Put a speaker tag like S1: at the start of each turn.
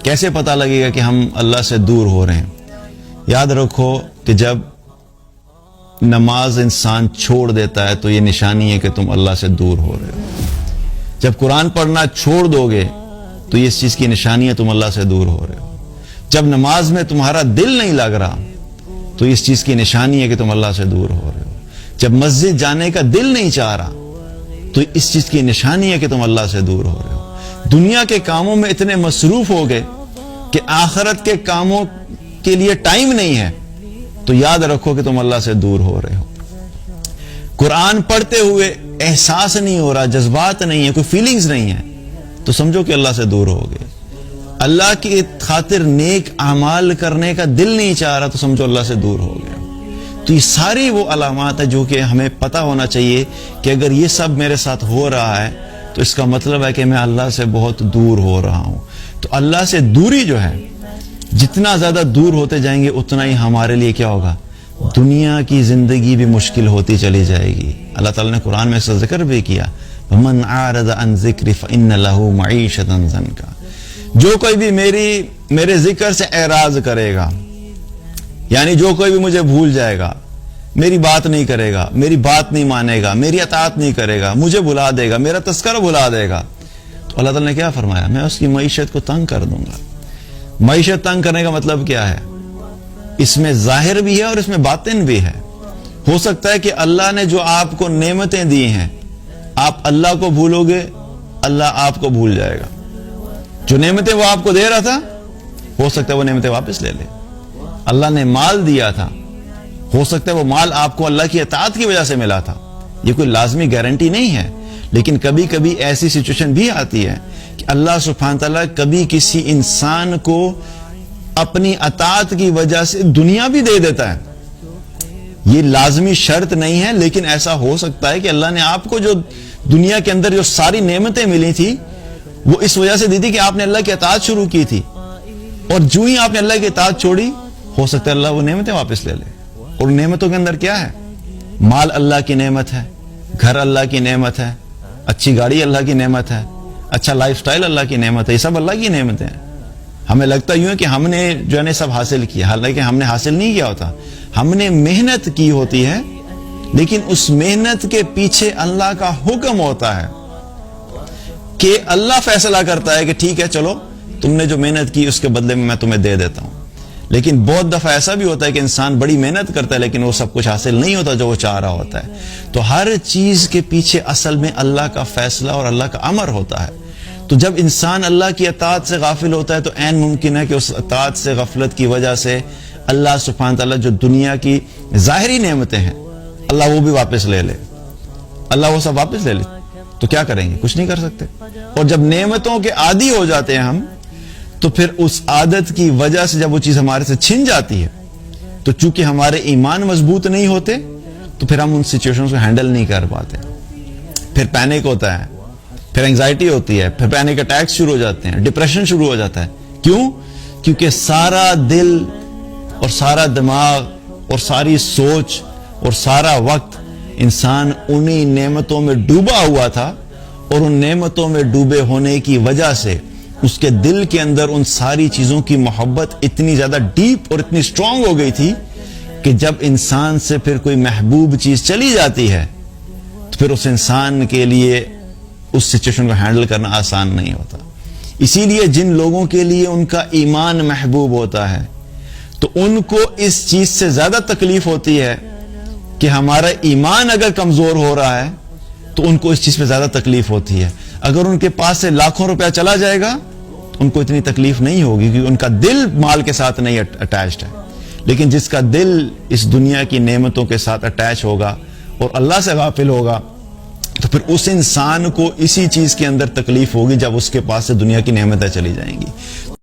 S1: کیسے پتہ لگے گا کہ ہم اللہ سے دور ہو رہے ہیں؟ یاد رکھو کہ جب نماز انسان چھوڑ دیتا ہے تو یہ نشانی ہے کہ تم اللہ سے دور ہو رہے ہو۔ جب قرآن پڑھنا چھوڑ دو گے تو یہ اس چیز کی نشانی ہے تم اللہ سے دور ہو رہے ہو۔ جب نماز میں تمہارا دل نہیں لگ رہا تو اس چیز کی نشانی ہے کہ تم اللہ سے دور ہو رہے ہو۔ جب مسجد جانے کا دل نہیں چاہ رہا تو اس چیز کی نشانی ہے کہ تم اللہ سے دور ہو رہے ہو۔ دنیا کے کاموں میں اتنے مصروف ہو گئے کہ آخرت کے کاموں کے لیے ٹائم نہیں ہے تو یاد رکھو کہ تم اللہ سے دور ہو رہے ہو۔ قرآن پڑھتے ہوئے احساس نہیں ہو رہا، جذبات نہیں ہے، کوئی فیلنگز نہیں ہے تو سمجھو کہ اللہ سے دور ہو گئے۔ اللہ کی خاطر نیک اعمال کرنے کا دل نہیں چاہ رہا تو سمجھو اللہ سے دور ہو گیا۔ تو یہ ساری وہ علامات ہیں جو کہ ہمیں پتہ ہونا چاہیے کہ اگر یہ سب میرے ساتھ ہو رہا ہے تو اس کا مطلب ہے کہ میں اللہ سے بہت دور ہو رہا ہوں۔ تو اللہ سے دوری جو ہے، جتنا زیادہ دور ہوتے جائیں گے اتنا ہی ہمارے لیے کیا ہوگا، دنیا کی زندگی بھی مشکل ہوتی چلی جائے گی۔ اللہ تعالیٰ نے قرآن میں اس کا ذکر بھی کیا، وَمَنْ أَعْرَضَ عَنْ ذِكْرِ فَإِنَّ لَهُ مَعِيشَةً ضَنْكَ۔ جو کوئی بھی میرے ذکر سے اعراض کرے گا، یعنی جو کوئی بھی مجھے بھول جائے گا، میری بات نہیں کرے گا، میری بات نہیں مانے گا، میری اطاعت نہیں کرے گا، مجھے بھلا دے گا، میرا تذکرہ بھلا دے گا، تو اللہ تعالیٰ نے کیا فرمایا، میں اس کی معیشت کو تنگ کر دوں گا۔ معیشت تنگ کرنے کا مطلب کیا ہے؟ اس میں ظاہر بھی ہے اور اس میں باطن بھی ہے۔ ہو سکتا ہے کہ اللہ نے جو آپ کو نعمتیں دی ہیں، آپ اللہ کو بھولو گے، اللہ آپ کو بھول جائے گا۔ جو نعمتیں وہ آپ کو دے رہا تھا، ہو سکتا ہے وہ نعمتیں واپس لے لے۔ اللہ نے مال دیا تھا، ہو سکتا ہے وہ مال آپ کو اللہ کی اطاعت کی وجہ سے ملا تھا۔ یہ کوئی لازمی گارنٹی نہیں ہے، لیکن کبھی کبھی ایسی سچویشن بھی آتی ہے کہ اللہ سبحانہ تعالیٰ کبھی کسی انسان کو اپنی اطاعت کی وجہ سے دنیا بھی دے دیتا ہے۔ یہ لازمی شرط نہیں ہے، لیکن ایسا ہو سکتا ہے کہ اللہ نے آپ کو جو دنیا کے اندر جو ساری نعمتیں ملی تھی وہ اس وجہ سے دی تھی کہ آپ نے اللہ کی اطاعت شروع کی تھی، اور جو ہی آپ نے اللہ کی اطاعت چھوڑی، ہو سکتا ہے اللہ وہ نعمتیں واپس لے لے۔ اور نعمتوں کے اندر کیا ہے؟ مال اللہ کی نعمت ہے، گھر اللہ کی نعمت ہے، اچھی گاڑی اللہ کی نعمت ہے، اچھا لائف سٹائل اللہ کی نعمت ہے، یہ سب اللہ کی نعمتیں ہیں۔ ہمیں لگتا یوں ہے کہ ہم نے جو ہے سب حاصل کیا، حالانکہ ہم نے حاصل نہیں کیا ہوتا، ہم نے محنت کی ہوتی ہے، لیکن اس محنت کے پیچھے اللہ کا حکم ہوتا ہے کہ اللہ فیصلہ کرتا ہے کہ ٹھیک ہے چلو تم نے جو محنت کی اس کے بدلے میں تمہیں دے دیتا ہوں۔ لیکن بہت دفعہ ایسا بھی ہوتا ہے کہ انسان بڑی محنت کرتا ہے لیکن وہ سب کچھ حاصل نہیں ہوتا جو وہ چاہ رہا ہوتا ہے۔ تو ہر چیز کے پیچھے اصل میں اللہ کا فیصلہ اور اللہ کا امر ہوتا ہے۔ تو جب انسان اللہ کی اطاعت سے غافل ہوتا ہے تو عین ممکن ہے کہ اس اطاعت سے غفلت کی وجہ سے اللہ سبحانہ تعالیٰ جو دنیا کی ظاہری نعمتیں ہیں اللہ وہ بھی واپس لے لے، اللہ وہ سب واپس لے لے، تو کیا کریں گے؟ کچھ نہیں کر سکتے۔ اور جب نعمتوں کے عادی ہو جاتے ہیں ہم، تو پھر اس عادت کی وجہ سے جب وہ چیز ہمارے سے چھن جاتی ہے تو چونکہ ہمارے ایمان مضبوط نہیں ہوتے تو پھر ہم ان سچویشنز کو ہینڈل نہیں کر پاتے، پھر پینک ہوتا ہے، پھر انگزائٹی ہوتی ہے، پھر پینک اٹیکس شروع ہو جاتے ہیں، ڈپریشن شروع ہو جاتا ہے۔ کیوں؟ کیونکہ سارا دل اور سارا دماغ اور ساری سوچ اور سارا وقت انسان انہی نعمتوں میں ڈوبا ہوا تھا، اور ان نعمتوں میں ڈوبے ہونے کی وجہ سے اس کے دل کے اندر ان ساری چیزوں کی محبت اتنی زیادہ ڈیپ اور اتنی سٹرونگ ہو گئی تھی کہ جب انسان سے پھر کوئی محبوب چیز چلی جاتی ہے تو پھر اس انسان کے لیے اس سچویشن کو ہینڈل کرنا آسان نہیں ہوتا۔ اسی لیے جن لوگوں کے لیے ان کا ایمان محبوب ہوتا ہے تو ان کو اس چیز سے زیادہ تکلیف ہوتی ہے کہ ہمارا ایمان اگر کمزور ہو رہا ہے تو ان کو اس چیز پہ زیادہ تکلیف ہوتی ہے۔ اگر ان کے پاس سے لاکھوں روپیہ چلا جائے گا ان کو اتنی تکلیف نہیں ہوگی کیونکہ ان کا دل مال کے ساتھ نہیں اٹیچڈ ہے، لیکن جس کا دل اس دنیا کی نعمتوں کے ساتھ اٹیچ ہوگا اور اللہ سے غافل ہوگا تو پھر اس انسان کو اسی چیز کے اندر تکلیف ہوگی جب اس کے پاس سے دنیا کی نعمتیں چلی جائیں گی۔